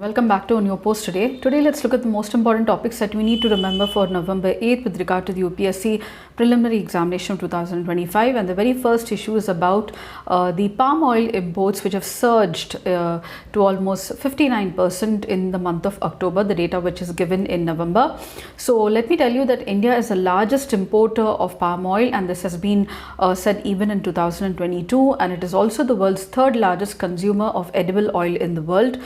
Welcome back to a new post today. Today let's look at the most important topics that we need to remember for November 8th with regard to the UPSC Preliminary Examination of 2025, and the very first issue is about the palm oil imports, which have surged to almost 59% in the month of October, the data which is given in November. So let me tell you that India is the largest importer of palm oil, and this has been said even in 2022, and it is also the world's third largest consumer of edible oil in the world.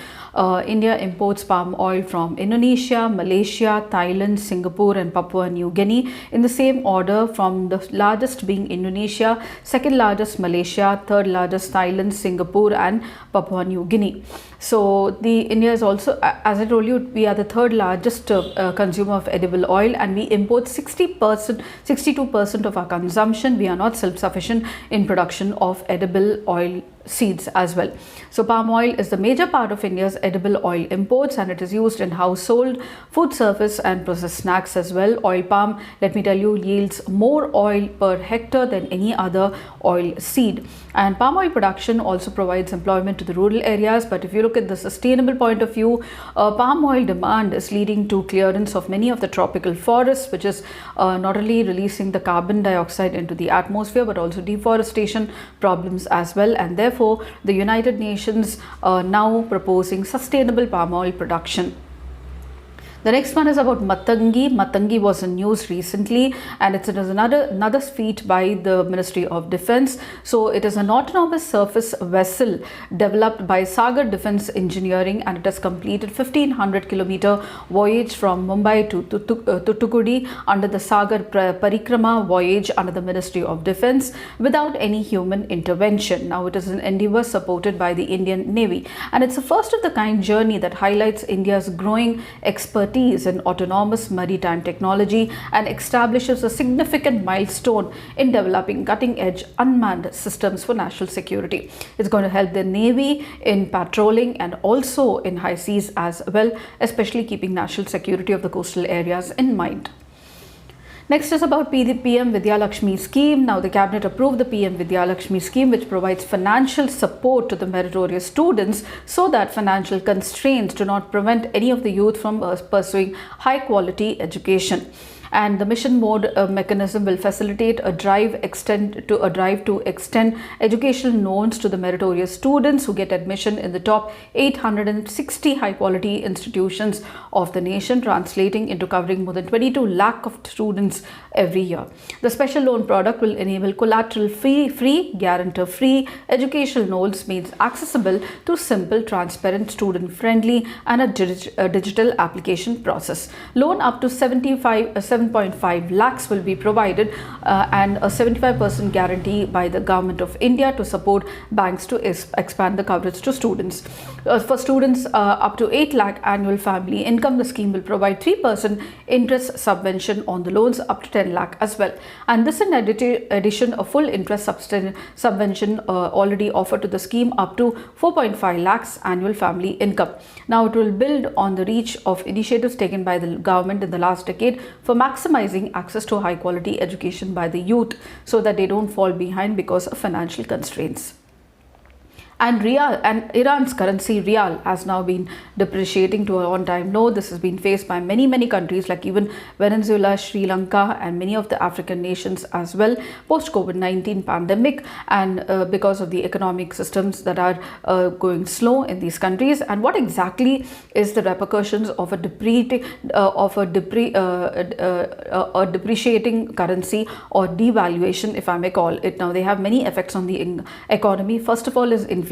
India imports palm oil from Indonesia, Malaysia, Thailand, Singapore and Papua New Guinea in the same order, from the largest being Indonesia, second largest Malaysia, third largest Thailand, Singapore and Papua New Guinea. So India is also, as I told you, we are the third largest consumer of edible oil, and we import 62% of our consumption. We are not self-sufficient in production of edible oil seeds as well. So palm oil is the major part of India's edible oil imports, and it is used in household, food service and processed snacks as well. Oil palm, let me tell you, yields more oil per hectare than any other oil seed. And palm oil production also provides employment to the rural areas. But if you look at the sustainable point of view, palm oil demand is leading to clearance of many of the tropical forests, which is not only releasing the carbon dioxide into the atmosphere, but also deforestation problems as well. And therefore, the United Nations are now proposing sustainable palm oil production. The next one is about Matangi. Matangi was in news recently, and it is another feat by the Ministry of Defence. So it is an autonomous surface vessel developed by Sagar Defence Engineering, and it has completed 1500-kilometer voyage from Mumbai to Thoothukudi under the Sagar Parikrama voyage under the Ministry of Defence without any human intervention. Now it is an endeavour supported by the Indian Navy, and it's a first of the kind journey that highlights India's growing expertise in autonomous maritime technology and establishes a significant milestone in developing cutting-edge unmanned systems for national security. It's going to help the Navy in patrolling and also in high seas as well, especially keeping national security of the coastal areas in mind. Next is about the PM Vidya Lakshmi scheme. Now the cabinet approved the PM Vidya Lakshmi scheme, which provides financial support to the meritorious students so that financial constraints do not prevent any of the youth from pursuing high quality education. And the mission mode mechanism will facilitate a drive to extend educational loans to the meritorious students who get admission in the top 860 high quality institutions of the nation, translating into covering more than 22 lakh of students every year. The special loan product will enable collateral free, guarantor free educational loans made accessible through simple, transparent, student friendly and a digital application process. Loan up to 7.5 lakhs will be provided and a 75% guarantee by the Government of India to support banks to expand the coverage to students. For students up to 8 lakh annual family income, the scheme will provide 3% interest subvention on the loans up to 10 lakh as well. And this in addition, a full interest subvention already offered to the scheme up to 4.5 lakhs annual family income. Now it will build on the reach of initiatives taken by the government in the last decade for maximizing access to high quality education by the youth so that they don't fall behind because of financial constraints. And Iran's currency rial has now been depreciating to an all-time low. This has been faced by many countries like even Venezuela, Sri Lanka and many of the African nations as well post COVID-19 pandemic, and because of the economic systems that are going slow in these countries. And what exactly is the repercussions of a depreciating currency or devaluation, if I may call it? Now they have many effects on the economy. First of all is inflation.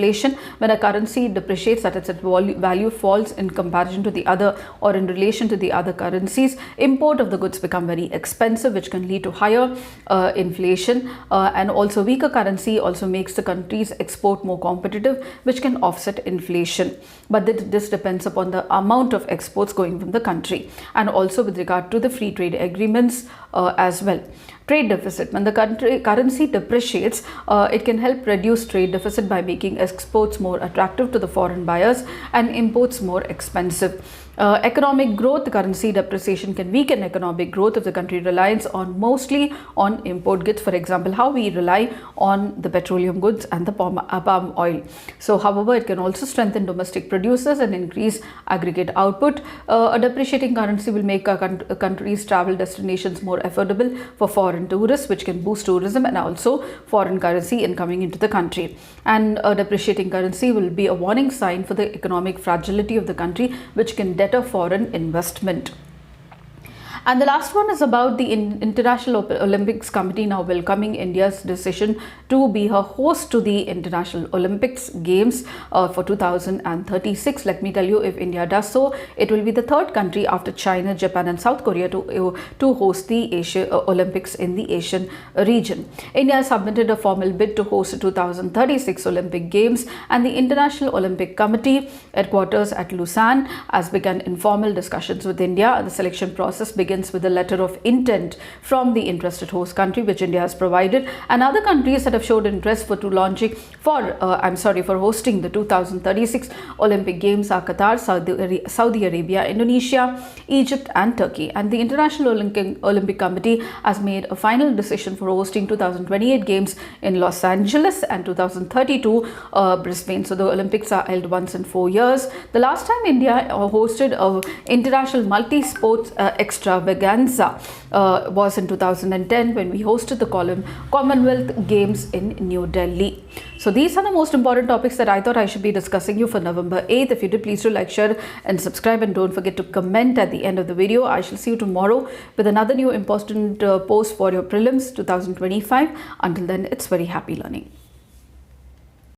When a currency depreciates, that its value falls in comparison to the other or in relation to the other currencies, import of the goods become very expensive, which can lead to higher inflation, and also weaker currency also makes the country's export more competitive, which can offset inflation. But this depends upon the amount of exports going from the country, and also with regard to the free trade agreements as well. Trade deficit. When the currency depreciates, it can help reduce trade deficit by making exports more attractive to the foreign buyers and imports more expensive. Economic growth. The currency depreciation can weaken economic growth if the country relies mostly on import goods. For example, how we rely on the petroleum goods and the palm oil. So, however, it can also strengthen domestic producers and increase aggregate output. A depreciating currency will make a country's travel destinations more affordable for foreign tourists, which can boost tourism and also foreign currency incoming into the country. And a depreciating currency will be a warning sign for the economic fragility of the country, which can deter foreign investment. And the last one is about the International Olympics Committee now welcoming India's decision to be a host to the International Olympics Games for 2036. Let me tell you, if India does so, it will be the third country after China, Japan and South Korea to host the Olympics in the Asian region. India submitted a formal bid to host the 2036 Olympic Games, and the International Olympic Committee, headquarters at Lausanne, has begun informal discussions with India. The selection process begins with a letter of intent from the interested host country, which India has provided, and other countries that have showed interest for hosting the 2036 Olympic Games are Qatar, Saudi Arabia, Indonesia, Egypt and Turkey. And the International Olympic Committee has made a final decision for hosting 2028 Games in Los Angeles and 2032 Brisbane. So the Olympics are held once in 4 years. The last time India hosted an international multi-sports extravaganza was in 2010 when we hosted the Commonwealth Games in New Delhi. So these are the most important topics that I thought I should be discussing you for November 8th. If you did, please do like, share and subscribe, and don't forget to comment at the end of the video. I shall see you tomorrow with another new important post for your prelims 2025. Until then, it's very happy learning.